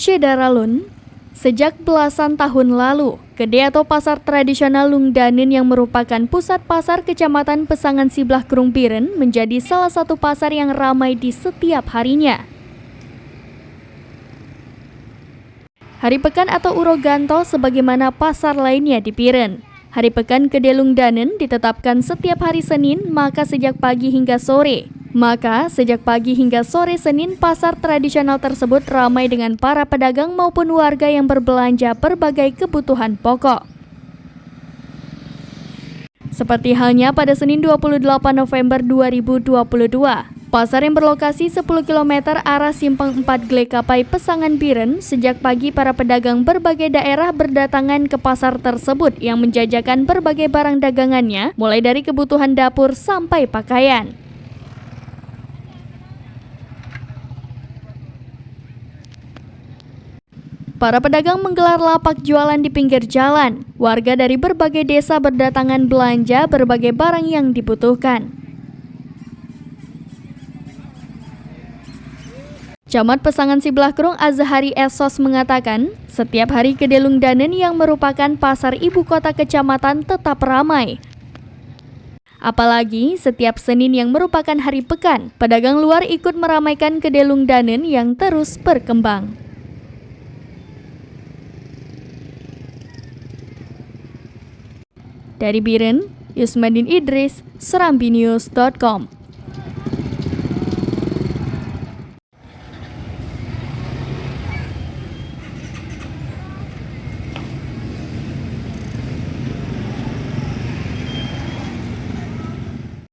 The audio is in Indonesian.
Syedaralun, sejak belasan tahun lalu, Gede atau pasar tradisional Lungdanen yang merupakan pusat pasar Kecamatan Pesangan Sibelah Krungpiren menjadi salah satu pasar yang ramai di setiap harinya. Hari Pekan atau Uroganto sebagaimana pasar lainnya di Piren. Hari Pekan Gede Lungdanen ditetapkan setiap hari Senin, maka sejak pagi hingga sore Senin, pasar tradisional tersebut ramai dengan para pedagang maupun warga yang berbelanja berbagai kebutuhan pokok. Seperti halnya pada Senin 28 November 2022, pasar yang berlokasi 10 km arah Simpang 4 Glekapai Pesangan Piren, sejak pagi para pedagang berbagai daerah berdatangan ke pasar tersebut yang menjajakan berbagai barang dagangannya, mulai dari kebutuhan dapur sampai pakaian. Para pedagang menggelar lapak jualan di pinggir jalan. Warga dari berbagai desa berdatangan belanja berbagai barang yang dibutuhkan. Camat Pesangan Sibelah Krung Azhari Esos mengatakan, setiap hari Gede Lungdanen yang merupakan pasar ibu kota kecamatan tetap ramai. Apalagi setiap Senin yang merupakan hari pekan, pedagang luar ikut meramaikan Gede Lungdanen yang terus berkembang. Dari Biren, Yusmadin Idris, serambinews.com.